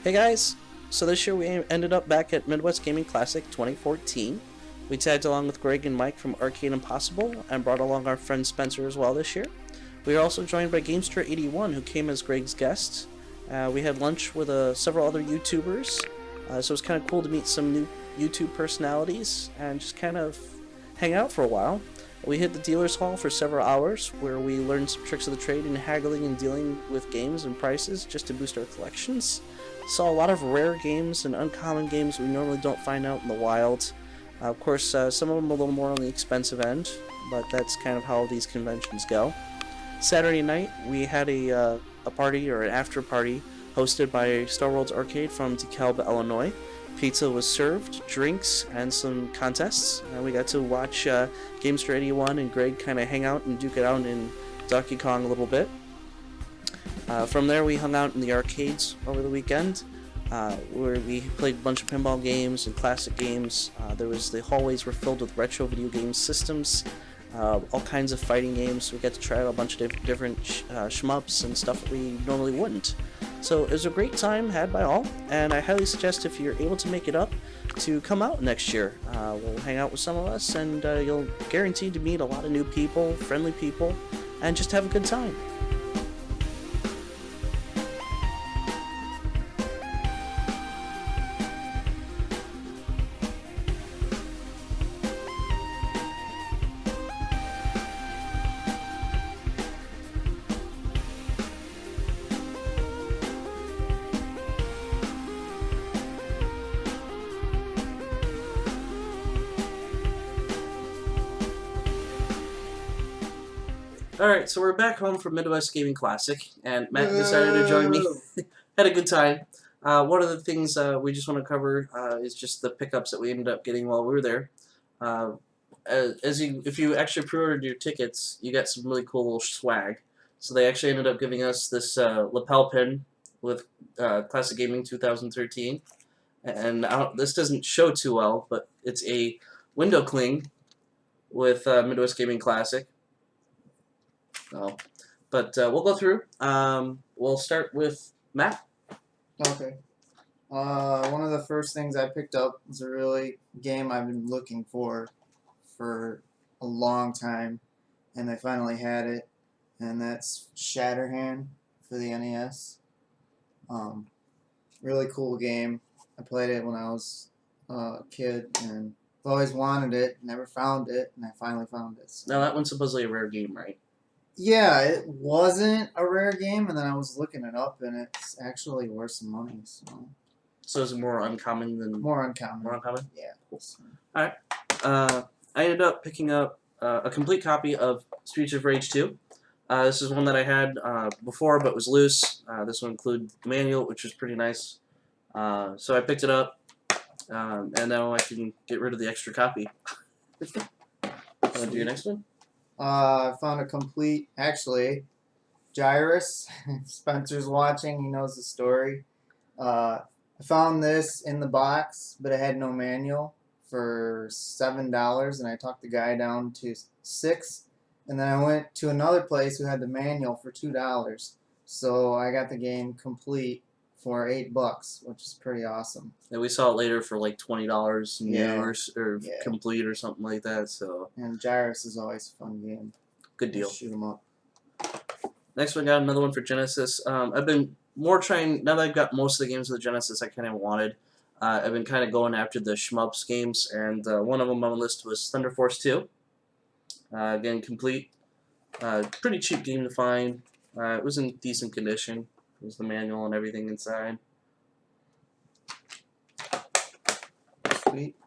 Hey guys! So this year we ended up back at Midwest Gaming Classic 2014. We tagged along with Greg and Mike from Arcade Impossible and brought along our friend Spencer as well this year. We were also joined by Gamester81 who came as Greg's guest. We had lunch with several other YouTubers, so it was kind of cool to meet some new YouTube personalities and just kind of hang out for a while. We hit the dealer's hall for several hours where we learned some tricks of the trade in haggling and dealing with games and prices just to boost our collections. Saw a lot of rare games and uncommon games we normally don't find out in the wild. Of course, some of them a little more on the expensive end, but that's kind of how these conventions go. Saturday night, we had a party or an after party hosted by Star Worlds Arcade from DeKalb, Illinois. Pizza was served, drinks, and some contests. And we got to watch Gamester81 and Greg kind of hang out and duke it out in Donkey Kong a little bit. From there, we hung out in the arcades over the weekend, where we played a bunch of pinball games and classic games. The hallways were filled with retro video game systems, all kinds of fighting games. We got to try out a bunch of different shmups and stuff that we normally wouldn't. So it was a great time had by all, and I highly suggest if you're able to make it up to come out next year. We'll hang out with some of us, and you'll guaranteed to meet a lot of new people, friendly people, and just have a good time. Alright, so we're back home from Midwest Gaming Classic, and Matt decided to join me. Had a good time. One of the things we just want to cover is just the pickups that we ended up getting while we were there. If you actually pre-ordered your tickets, you got some really cool little swag. So they actually ended up giving us this lapel pin with Classic Gaming 2013. And this doesn't show too well, but it's a window cling with Midwest Gaming Classic. But we'll go through. We'll start with Matt. Okay. One of the first things I picked up was a really game I've been looking for a long time, and I finally had it, and that's Shatterhand for the NES. Really cool game. I played it when I was a kid, and I've always wanted it, never found it, and I finally found it. So. Now that one's supposedly a rare game, right? Yeah, it wasn't a rare game, and then I was looking it up, and it's actually worth some money. So is it more uncommon than... More uncommon. More uncommon? Yeah. Alright. I ended up picking up a complete copy of Streets of Rage 2. This is one that I had before, but was loose. This one included the manual, which was pretty nice. So I picked it up, and now I can get rid of the extra copy. Want to do your next one? I found a complete, actually, Gyrus. Spencer's watching, he knows the story. I found this in the box, but it had no manual for $7, and I talked the guy down to $6. And then I went to another place who had the manual for $2. So I got the game complete for $8, which is pretty awesome. And we saw it later for like $20 new Yeah. or complete or something like that. So. And Gyrus is always a fun game. Good deal. Shoot 'em up. Next one, got another one for Genesis. I've been more trying, now that I've got most of the games of the Genesis I kind of wanted, I've been kind of going after the shmups games, and one of them on the list was Thunder Force 2. Again, complete. Pretty cheap game to find. It was in decent condition. There's the manual and everything inside. Sweet.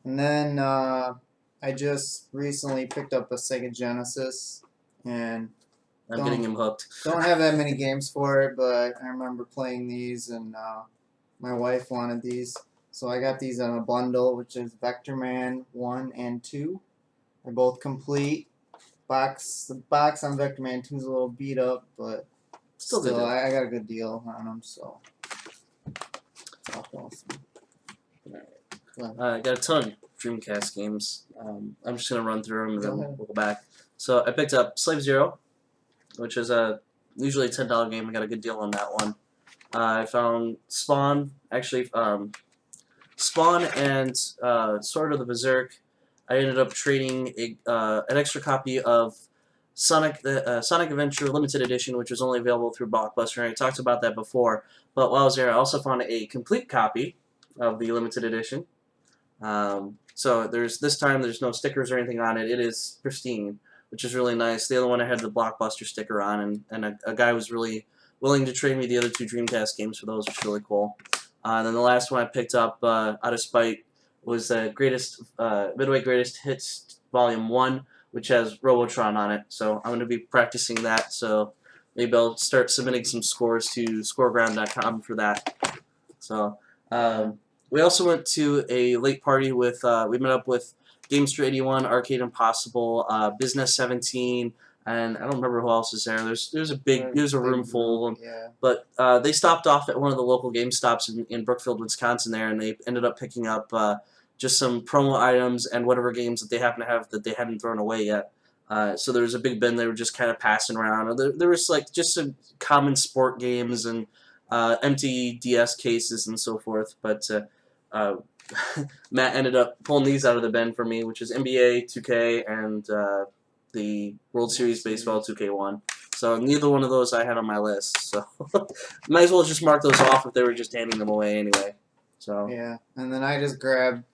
And then I just recently picked up a Sega Genesis, and I'm getting him hooked. Don't have that many games for it, but I remember playing these, and my wife wanted these, so I got these in a bundle, which is Vector Man 1 and 2. They're both complete. The box on Vector Man 2 is a little beat up, but still I got a good deal on them, so that's awesome. I got a ton of Dreamcast games. I'm just going to run through them and then we'll go back. So I picked up Slave Zero, which is usually a $10 game. I got a good deal on that one. I found Spawn, actually, Spawn and Sword of the Berserk. I ended up trading an extra copy of Sonic Adventure Limited Edition, which was only available through Blockbuster, and I talked about that before. But while I was there, I also found a complete copy of the Limited Edition. So this time there's no stickers or anything on it. It is pristine, which is really nice. The other one I had the Blockbuster sticker on, and a guy was really willing to trade me the other 2 Dreamcast games for those, which is really cool. And then the last one I picked up out of spite was the Midway Greatest Hits Volume 1, which has Robotron on it. So I'm going to be practicing that. So maybe I'll start submitting some scores to scoreground.com for that. So we also went to a late party with, we met up with Gamester 81, Arcade Impossible, Business 17, and I don't remember who else is there. There's a room full, Yeah. but they stopped off at one of the local GameStops in Brookfield, Wisconsin there, and they ended up picking up just some promo items and whatever games that they happen to have that they hadn't thrown away yet. So there was a big bin they were just kind of passing around. There was like just some common sport games and empty DS cases and so forth, but Matt ended up pulling these out of the bin for me, which is NBA 2K and the World Series Baseball 2K1. So neither one of those I had on my list. So might as well just mark those off if they were just handing them away anyway. So Yeah, and then I just grabbed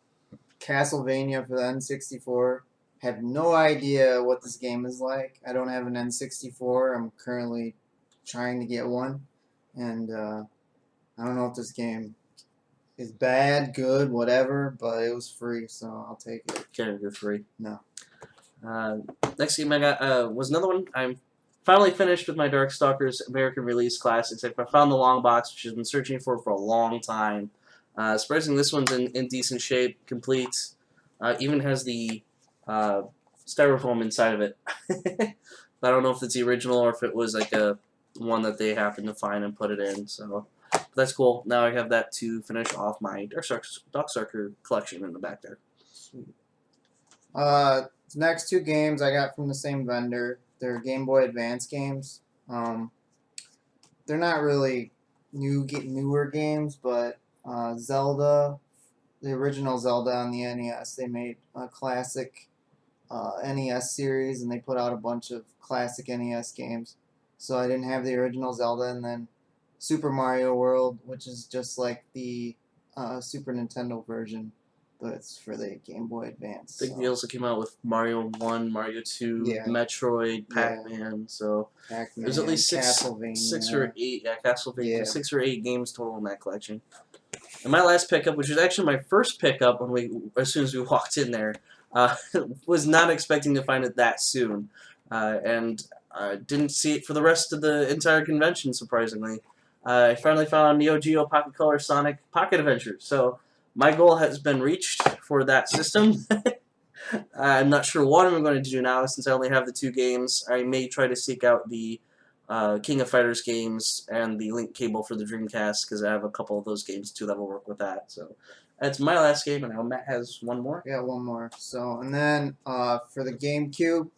Castlevania for the N64. Have no idea what this game is like. I don't have an N64. I'm currently trying to get one, and I don't know if this game is bad, good, whatever, but it was free, so I'll take it. can't do 3. No. Next game I got was another one. I'm finally finished with my Darkstalkers American Release Classics. I found the long box, which I've been searching for a long time. Surprisingly, this one's in decent shape, complete. Even has the styrofoam inside of it. I don't know if it's the original or if it was like a one that they happened to find and put it in. So that's cool. Now I have that to finish off my Darkstalker collection in the back there. The next 2 games I got from the same vendor. They're Game Boy Advance games. They're not really newer games, but Zelda, the original Zelda on the NES, they made a classic NES series, and they put out a bunch of classic NES games. So I didn't have the original Zelda, and then Super Mario World, which is just like the Super Nintendo version, but it's for the Game Boy Advance. Big deals that came out with Mario 1, Mario 2, Yeah. Metroid, Pac-Man, so Pac-Man, there's at least 6 or 8, Castlevania, Yeah. 6 or 8 games total in that collection. And my last pickup, which was actually my first pickup as soon as we walked in there, was not expecting to find it that soon, and I didn't see it for the rest of the entire convention, surprisingly. I finally found Neo Geo Pocket Color Sonic Pocket Adventure, so my goal has been reached for that system. I'm not sure what I'm going to do now since I only have the 2 games. I may try to seek out the King of Fighters games and the Link cable for the Dreamcast because I have a couple of those games too that will work with that. So that's my last game, and now Matt has one more. Yeah, one more. So, and then for the GameCube,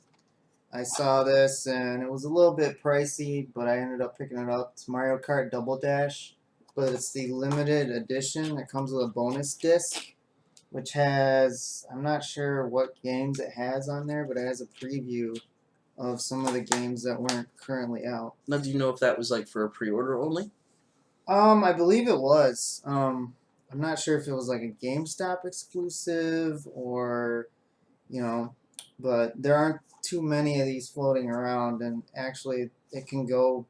I saw this, and it was a little bit pricey, but I ended up picking it up. It's Mario Kart Double Dash, but it's the limited edition. It comes with a bonus disc, which has, I'm not sure what games it has on there, but it has a preview of some of the games that weren't currently out. Now, do you know if that was like for a pre-order only? I believe it was. I'm not sure if it was like a GameStop exclusive or, but there aren't too many of these floating around, and actually it can go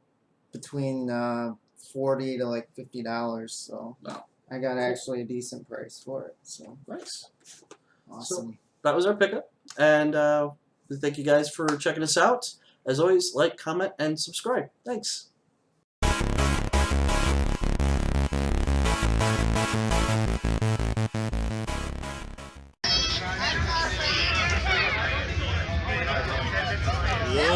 between $40 to like $50. So wow. I got actually a decent price for it. So nice. Awesome. So that was our pickup, and thank you guys for checking us out. As always, like, comment, and subscribe. Thanks. Yeah,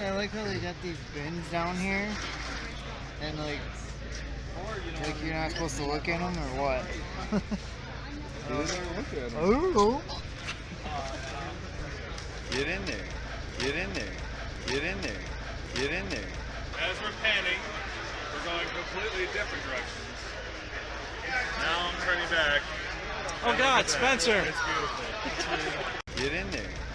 I like how they got these bins down here, and like you're not supposed to look at them or what? I don't know. Get in there. Get in there. Get in there. Get in there. as we're panning, we're going completely different directions. Now I'm turning back. Oh God, Spencer! It's beautiful. Get in there.